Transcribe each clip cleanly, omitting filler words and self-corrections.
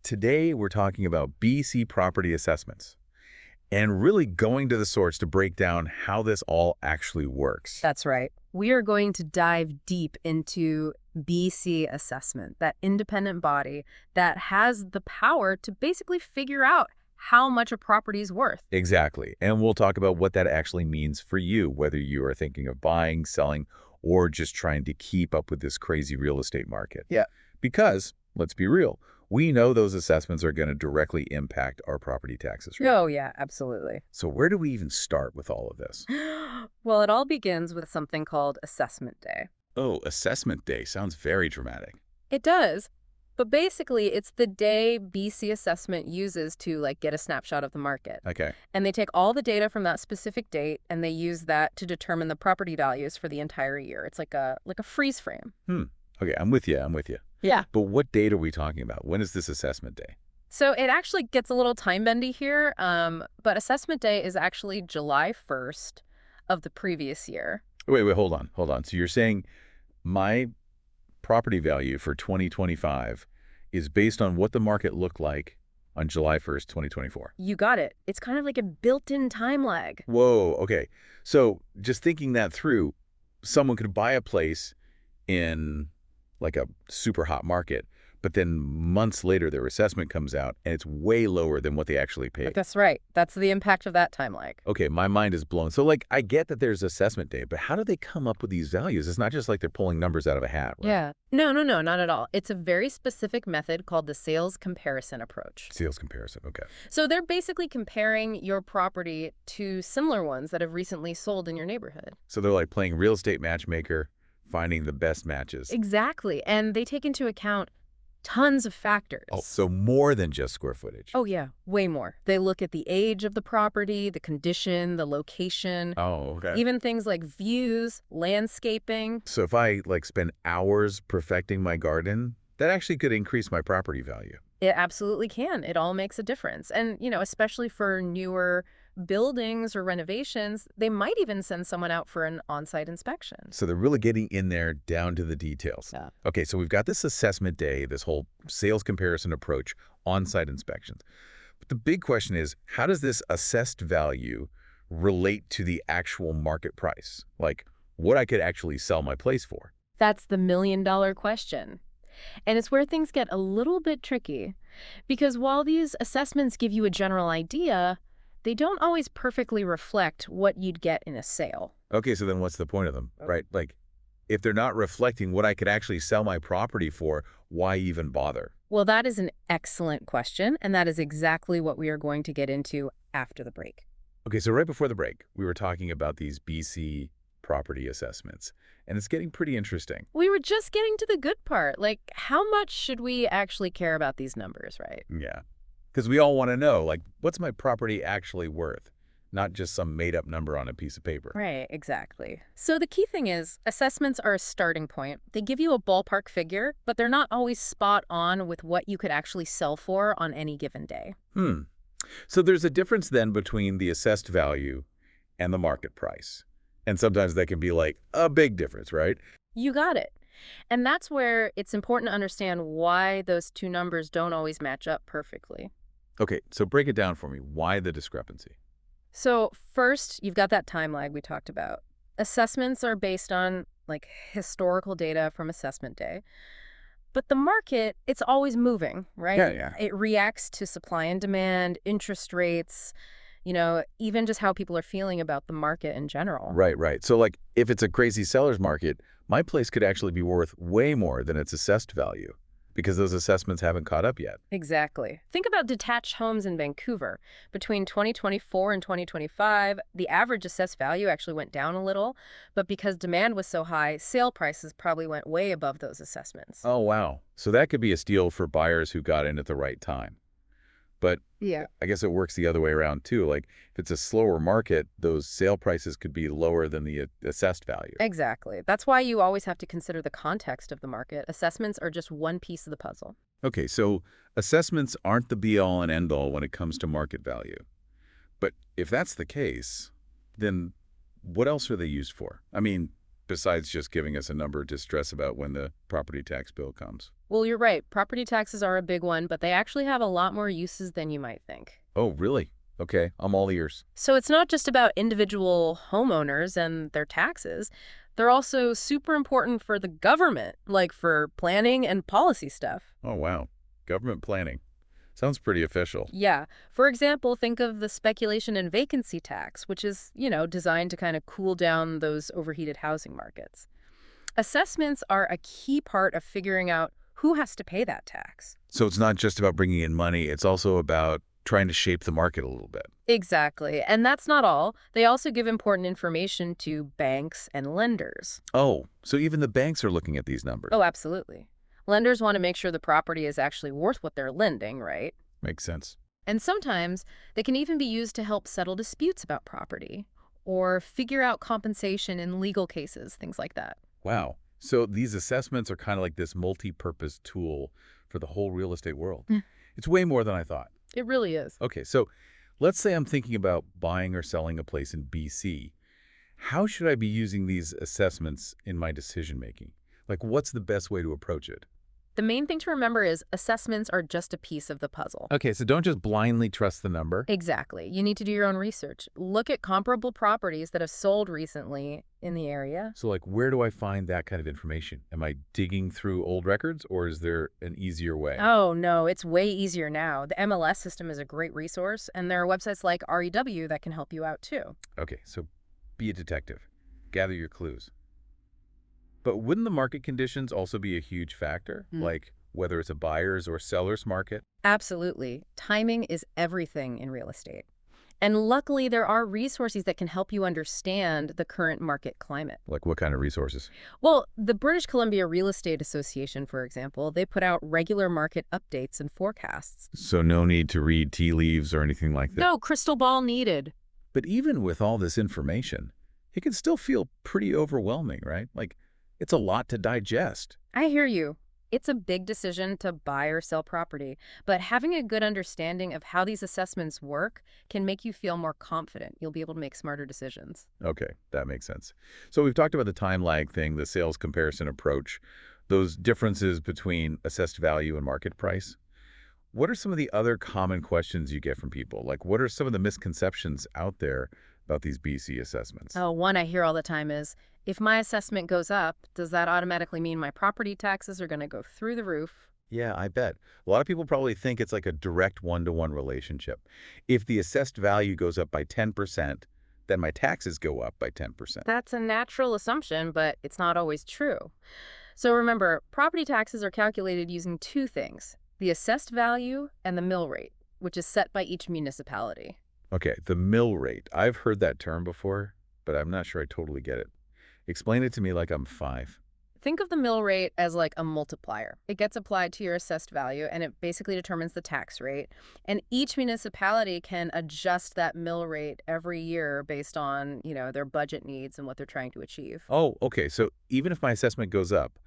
Today we're talking about BC property assessments and really going to the source to break down how this all actually works. That's right. We are going to dive deep into BC assessment, that independent body that has the power to basically figure out how much a property is worth. Exactly. And we'll talk about what that actually means for you, whether you are thinking of buying, selling, or just trying to keep up with this crazy real estate market. Yeah. Because, let's be real, we know those assessments are going to directly impact our property taxes. Right? Oh, yeah, absolutely. So where do we even start with all of this? Well, it all begins with something called Assessment Day. Oh, Assessment Day sounds very dramatic. It does. But basically, it's the day BC Assessment uses to get a snapshot of the market. Okay. And they take all the data from that specific date, and they use that to determine the property values for the entire year. It's like a freeze frame. Okay, I'm with you. Yeah. But what date are we talking about? When is this Assessment Day? So it actually gets a little time-bendy here, but Assessment Day is actually July 1st of the previous year. Wait, hold on. So you're saying my property value for 2025 is based on what the market looked like on July 1st, 2024. You got it. It's kind of like a built-in time lag. Whoa, okay. So just thinking that through, someone could buy a place in like a super hot market, but then months later their assessment comes out and it's way lower than what they actually paid. That's right. That's the impact of that time lag. Okay, my mind is blown. So I get that there's Assessment Day, but how do they come up with these values? It's not just like they're pulling numbers out of a hat, right? Yeah. No, not at all. It's a very specific method called the sales comparison approach. Sales comparison, okay. So they're basically comparing your property to similar ones that have recently sold in your neighborhood. So they're like playing real estate matchmaker, finding the best matches. Exactly. And they take into account tons of factors. Oh, so more than just square footage. Oh, yeah, way more. They look at the age of the property, the condition, the location. Oh, okay. Even things like views, landscaping. So if I spend hours perfecting my garden, that actually could increase my property value. It absolutely can. It all makes a difference. And, especially for newer buildings or renovations, they might even send someone out for an on-site inspection. So they're really getting in there down to the details. Yeah. Okay, so we've got this Assessment Day, this whole sales comparison approach, on-site inspections. But the big question is, how does this assessed value relate to the actual market price? Like, what I could actually sell my place for? That's the million-dollar question. And it's where things get a little bit tricky. Because while these assessments give you a general idea, they don't always perfectly reflect what you'd get in a sale. Okay, so then what's the point of them, right? If they're not reflecting what I could actually sell my property for, why even bother? Well, that is an excellent question, and that is exactly what we are going to get into after the break. Okay, so right before the break, we were talking about these BC property assessments, and it's getting pretty interesting. We were just getting to the good part. How much should we actually care about these numbers, right? Yeah. Because we all want to know, what's my property actually worth? Not just some made-up number on a piece of paper. Right, exactly. So the key thing is, assessments are a starting point. They give you a ballpark figure, but they're not always spot on with what you could actually sell for on any given day. So there's a difference then between the assessed value and the market price. And sometimes that can be a big difference, right? You got it. And that's where it's important to understand why those two numbers don't always match up perfectly. Okay, so break it down for me. Why the discrepancy? So first, you've got that time lag we talked about. Assessments are based on historical data from Assessment Day. But the market, it's always moving, right? Yeah. It reacts to supply and demand, interest rates, even just how people are feeling about the market in general. Right. So if it's a crazy seller's market, my place could actually be worth way more than its assessed value because those assessments haven't caught up yet. Exactly. Think about detached homes in Vancouver. Between 2024 and 2025, the average assessed value actually went down a little, but because demand was so high, sale prices probably went way above those assessments. Oh, wow. So that could be a steal for buyers who got in at the right time. But yeah, I guess it works the other way around too. If it's a slower market, those sale prices could be lower than the assessed value. Exactly. That's why you always have to consider the context of the market. Assessments are just one piece of the puzzle. Okay, so assessments aren't the be-all and end-all when it comes to market value. But if that's the case, then what else are they used for? I mean, besides just giving us a number to stress about when the property tax bill comes? Well, you're right. Property taxes are a big one, but they actually have a lot more uses than you might think. Oh, really? Okay, I'm all ears. So it's not just about individual homeowners and their taxes. They're also super important for the government, like for planning and policy stuff. Oh, wow. Government planning. Sounds pretty official. Yeah. For example, think of the speculation and vacancy tax, which is, designed to kind of cool down those overheated housing markets. Assessments are a key part of figuring out who has to pay that tax. So it's not just about bringing in money, it's also about trying to shape the market a little bit. Exactly. And that's not all. They also give important information to banks and lenders. Oh, so even the banks are looking at these numbers. Oh, absolutely. Lenders want to make sure the property is actually worth what they're lending, right? Makes sense. And sometimes they can even be used to help settle disputes about property or figure out compensation in legal cases, things like that. Wow. So these assessments are kind of like this multi-purpose tool for the whole real estate world. It's way more than I thought. It really is. Okay, so let's say I'm thinking about buying or selling a place in BC. How should I be using these assessments in my decision-making? Like, what's the best way to approach it? The main thing to remember is assessments are just a piece of the puzzle. Okay, so don't just blindly trust the number. Exactly. You need to do your own research. Look at comparable properties that have sold recently in the area. So, like, where do I find that kind of information? Am I digging through old records, or is there an easier way? Oh, no, it's way easier now. The MLS system is a great resource, and there are websites like REW that can help you out, too. Okay, so be a detective. Gather your clues. But wouldn't the market conditions also be a huge factor? Like whether it's a buyer's or seller's market? Absolutely. Timing is everything in real estate. And luckily, there are resources that can help you understand the current market climate. Like what kind of resources? Well, the British Columbia Real Estate Association, for example, they put out regular market updates and forecasts. So no need to read tea leaves or anything like that? No crystal ball needed. But even with all this information, it can still feel pretty overwhelming, right? Like, it's a lot to digest. I hear you. It's a big decision to buy or sell property, but having a good understanding of how these assessments work can make you feel more confident. You'll be able to make smarter decisions. Okay, that makes sense. So we've talked about the time lag thing, the sales comparison approach, those differences between assessed value and market price. What are some of the other common questions you get from people? Like, what are some of the misconceptions out there about these BC assessments? Oh, one I hear all the time is, if my assessment goes up, does that automatically mean my property taxes are going to go through the roof? Yeah, I bet. A lot of people probably think it's like a direct one-to-one relationship. If the assessed value goes up by 10%, then my taxes go up by 10%. That's a natural assumption, but it's not always true. So remember, property taxes are calculated using two things, the assessed value and the mill rate, which is set by each municipality. Okay, the mill rate. I've heard that term before, but I'm not sure I totally get it. Explain it to me like I'm 5. Think of the mill rate as like a multiplier. It gets applied to your assessed value, and it basically determines the tax rate. And each municipality can adjust that mill rate every year based on, their budget needs and what they're trying to achieve. Oh, okay. So even if my assessment goes up,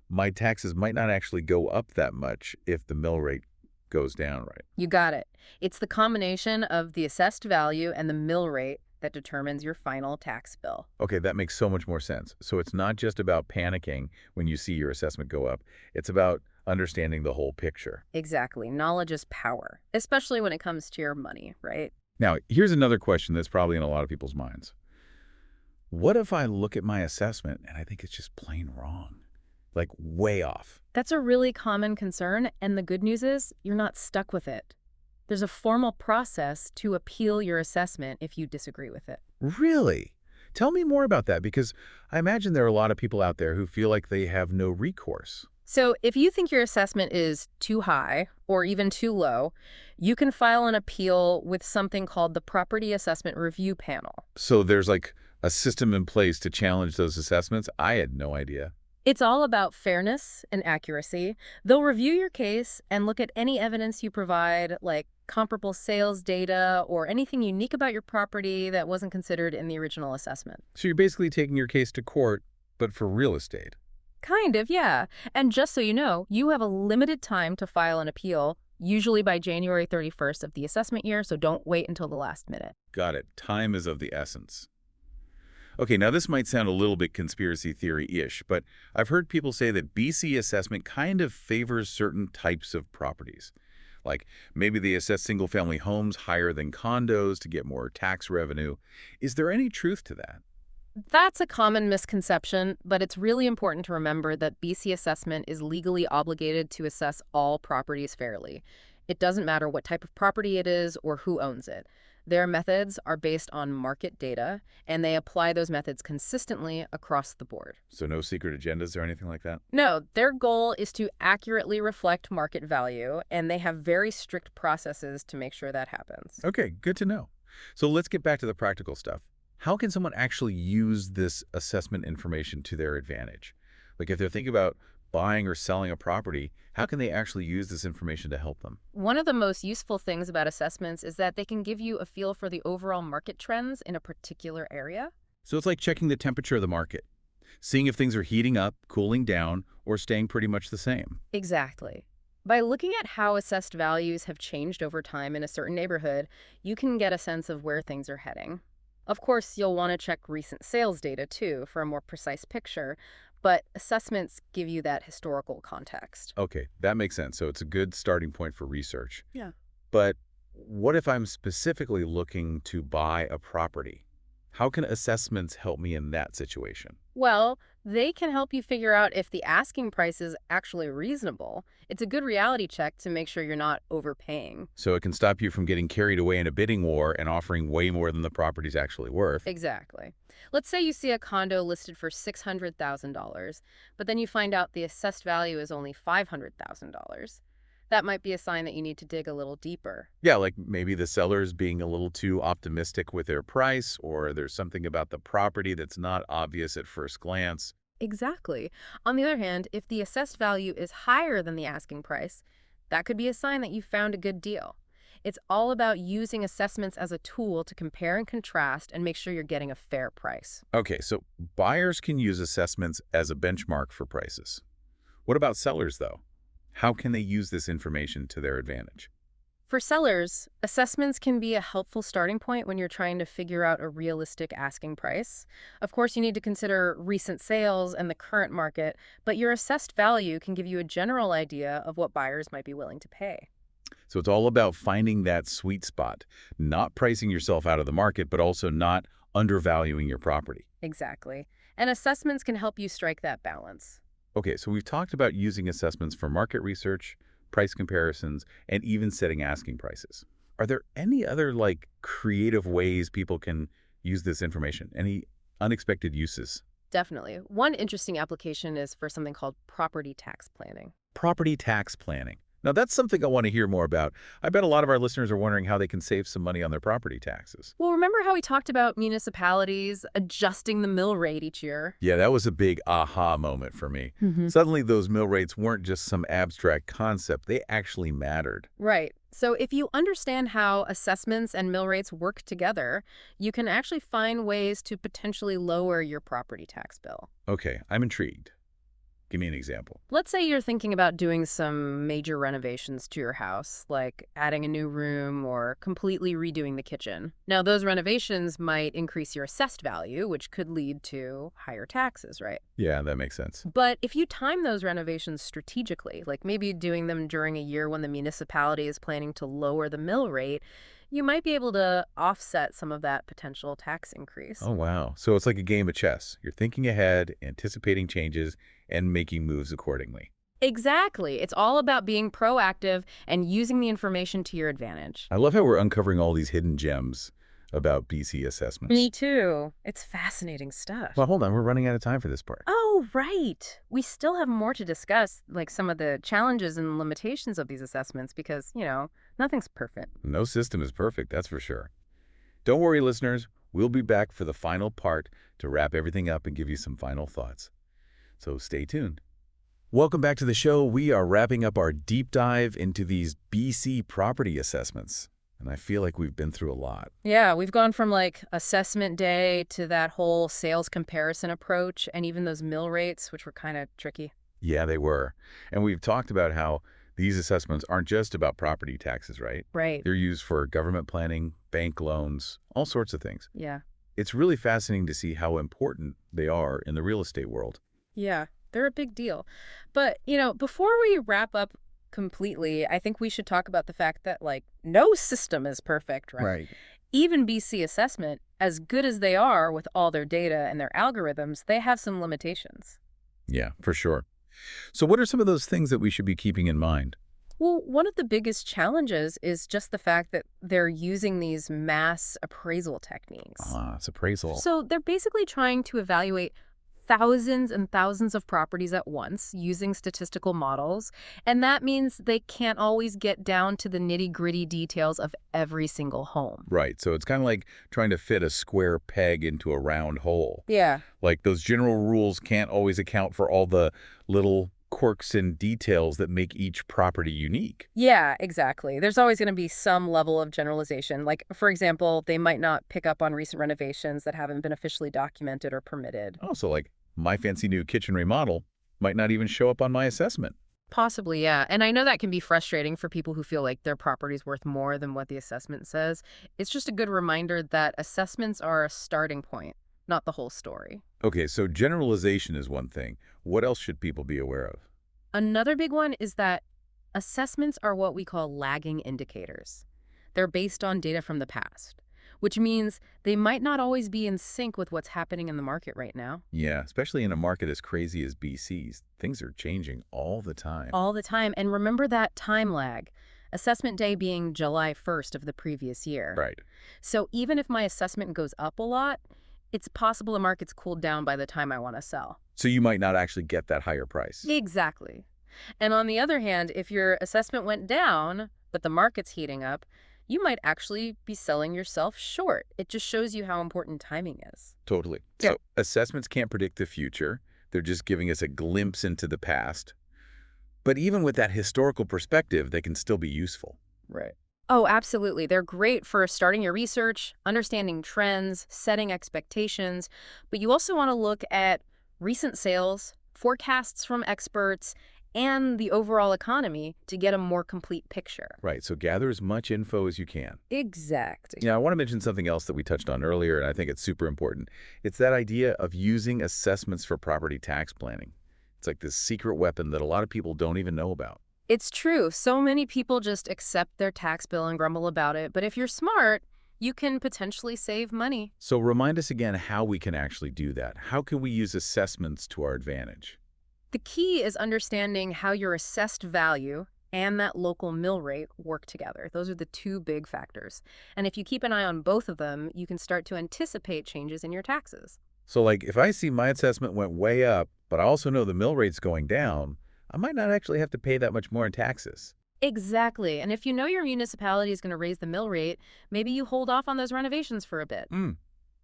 my taxes might not actually go up that much if the mill rate goes down, right? You got it. It's the combination of the assessed value and the mill rate that determines your final tax bill. Okay, that makes so much more sense. So it's not just about panicking when you see your assessment go up. It's about understanding the whole picture. Exactly. Knowledge is power, especially when it comes to your money, right? Now, here's another question that's probably in a lot of people's minds. What if I look at my assessment and I think it's just plain wrong? Like way off. That's a really common concern, and the good news is you're not stuck with it. There's a formal process to appeal your assessment if you disagree with it. Really? Tell me more about that, because I imagine there are a lot of people out there who feel like they have no recourse. So if you think your assessment is too high or even too low, you can file an appeal with something called the Property Assessment Review Panel. So there's like a system in place to challenge those assessments? I had no idea. It's all about fairness and accuracy. They'll review your case and look at any evidence you provide, like comparable sales data or anything unique about your property that wasn't considered in the original assessment. So you're basically taking your case to court, but for real estate. Kind of, yeah. And just so you know, you have a limited time to file an appeal, usually by January 31st of the assessment year, so don't wait until the last minute. Got it. Time is of the essence. Okay, now this might sound a little bit conspiracy theory-ish, but I've heard people say that BC assessment kind of favors certain types of properties. Like maybe they assess single-family homes higher than condos to get more tax revenue. Is there any truth to that? That's a common misconception, but it's really important to remember that BC assessment is legally obligated to assess all properties fairly. It doesn't matter what type of property it is or who owns it. Their methods are based on market data, and they apply those methods consistently across the board. So no secret agendas or anything like that? No, their goal is to accurately reflect market value, and they have very strict processes to make sure that happens. Okay, good to know. So let's get back to the practical stuff. How can someone actually use this assessment information to their advantage? Like if they're thinking about buying or selling a property, how can they actually use this information to help them? One of the most useful things about assessments is that they can give you a feel for the overall market trends in a particular area. So it's like checking the temperature of the market, seeing if things are heating up, cooling down, or staying pretty much the same. Exactly. By looking at how assessed values have changed over time in a certain neighborhood, you can get a sense of where things are heading. Of course, you'll want to check recent sales data, too, for a more precise picture, but assessments give you that historical context. Okay, that makes sense. So it's a good starting point for research. Yeah. But what if I'm specifically looking to buy a property? How can assessments help me in that situation? Well, they can help you figure out if the asking price is actually reasonable. It's a good reality check to make sure you're not overpaying. So it can stop you from getting carried away in a bidding war and offering way more than the property's actually worth. Exactly. Let's say you see a condo listed for $600,000, but then you find out the assessed value is only $500,000. That might be a sign that you need to dig a little deeper. Yeah, like maybe the seller's being a little too optimistic with their price, or there's something about the property that's not obvious at first glance. Exactly. On the other hand, if the assessed value is higher than the asking price, that could be a sign that you found a good deal. It's all about using assessments as a tool to compare and contrast and make sure you're getting a fair price. Okay, so buyers can use assessments as a benchmark for prices. What about sellers, though? How can they use this information to their advantage? For sellers, assessments can be a helpful starting point when you're trying to figure out a realistic asking price. Of course, you need to consider recent sales and the current market, but your assessed value can give you a general idea of what buyers might be willing to pay. So it's all about finding that sweet spot, not pricing yourself out of the market, but also not undervaluing your property. Exactly. And assessments can help you strike that balance. Okay, so we've talked about using assessments for market research, price comparisons, and even setting asking prices. Are there any other, creative ways people can use this information? Any unexpected uses? Definitely. One interesting application is for something called property tax planning. Property tax planning. Now, that's something I want to hear more about. I bet a lot of our listeners are wondering how they can save some money on their property taxes. Well, remember how we talked about municipalities adjusting the mill rate each year? Yeah, that was a big aha moment for me. Suddenly, those mill rates weren't just some abstract concept. They actually mattered. Right. So if you understand how assessments and mill rates work together, you can actually find ways to potentially lower your property tax bill. Okay, I'm intrigued. Give me an example. Let's say you're thinking about doing some major renovations to your house, like adding a new room or completely redoing the kitchen. Now, those renovations might increase your assessed value, which could lead to higher taxes, right? Yeah, that makes sense. But if you time those renovations strategically, like maybe doing them during a year when the municipality is planning to lower the mill rate, you might be able to offset some of that potential tax increase. Oh, wow. So it's like a game of chess. You're thinking ahead, anticipating changes, and making moves accordingly. Exactly. It's all about being proactive and using the information to your advantage. I love how we're uncovering all these hidden gems about BC assessments. Me too. It's fascinating stuff. Well, hold on. We're running out of time for this part. Oh, right. We still have more to discuss, like some of the challenges and limitations of these assessments because, nothing's perfect. No system is perfect, that's for sure. Don't worry, listeners. We'll be back for the final part to wrap everything up and give you some final thoughts. So stay tuned. Welcome back to the show. We are wrapping up our deep dive into these BC property assessments. And I feel like we've been through a lot. Yeah, we've gone from assessment day to that whole sales comparison approach and even those mill rates, which were kind of tricky. Yeah, they were. And we've talked about how these assessments aren't just about property taxes, right? Right. They're used for government planning, bank loans, all sorts of things. Yeah. It's really fascinating to see how important they are in the real estate world. Yeah, they're a big deal. But, before we wrap up completely, I think we should talk about the fact that, no system is perfect, right? Right. Even BC Assessment, as good as they are with all their data and their algorithms, they have some limitations. Yeah, for sure. So what are some of those things that we should be keeping in mind? Well, one of the biggest challenges is just the fact that they're using these mass appraisal techniques. It's appraisal. So they're basically trying to evaluate thousands and thousands of properties at once using statistical models, and that means they can't always get down to the nitty-gritty details of every single home. Right, so it's kind of like trying to fit a square peg into a round hole. Yeah. Like those general rules can't always account for all the little quirks and details that make each property unique. Yeah, exactly. There's always going to be some level of generalization. Like, for example, they might not pick up on recent renovations that haven't been officially documented or permitted. Also, like my fancy new kitchen remodel might not even show up on my assessment. Possibly, yeah. And I know that can be frustrating for people who feel like their property's worth more than what the assessment says. It's just a good reminder that assessments are a starting point, not the whole story. Okay, so generalization is one thing. What else should people be aware of? Another big one is that assessments are what we call lagging indicators. They're based on data from the past, which means they might not always be in sync with what's happening in the market right now. Yeah, especially in a market as crazy as BC's. Things are changing all the time. All the time. And remember that time lag. Assessment day being July 1st of the previous year. Right. So even if my assessment goes up a lot, it's possible the market's cooled down by the time I want to sell. So you might not actually get that higher price. Exactly. And on the other hand, if your assessment went down, but the market's heating up, you might actually be selling yourself short. It just shows you how important timing is. Totally. Yeah. So assessments can't predict the future. They're just giving us a glimpse into the past. But even with that historical perspective, they can still be useful. Right. Oh, absolutely. They're great for starting your research, understanding trends, setting expectations. But you also want to look at recent sales, forecasts from experts, and the overall economy to get a more complete picture. Right. So gather as much info as you can. Exactly. Yeah, I want to mention something else that we touched on earlier, and I think it's super important. It's that idea of using assessments for property tax planning. It's like this secret weapon that a lot of people don't even know about. It's true. So many people just accept their tax bill and grumble about it. But if you're smart, you can potentially save money. So remind us again how we can actually do that. How can we use assessments to our advantage? The key is understanding how your assessed value and that local mill rate work together. Those are the two big factors. And if you keep an eye on both of them, you can start to anticipate changes in your taxes. So like if I see my assessment went way up, but I also know the mill rate's going down, I might not actually have to pay that much more in taxes. Exactly. And if you know your municipality is going to raise the mill rate, maybe you hold off on those renovations for a bit.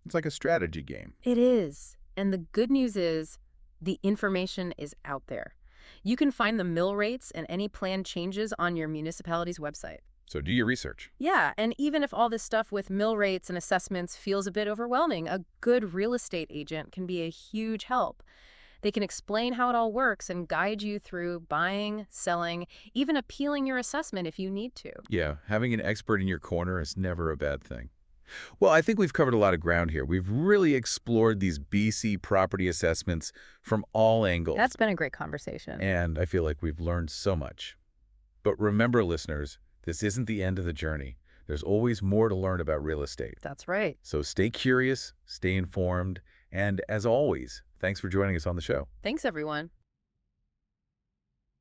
It's like a strategy game. It is. And the good news is the information is out there. You can find the mill rates and any planned changes on your municipality's website. So do your research. Yeah, and even if all this stuff with mill rates and assessments feels a bit overwhelming, a good real estate agent can be a huge help. They can explain how it all works and guide you through buying, selling, even appealing your assessment if you need to. Yeah, having an expert in your corner is never a bad thing. Well, I think we've covered a lot of ground here. We've really explored these BC property assessments from all angles. That's been a great conversation. And I feel like we've learned so much. But remember, listeners, this isn't the end of the journey. There's always more to learn about real estate. That's right. So stay curious, stay informed, and as always, thanks for joining us on the show. Thanks, everyone.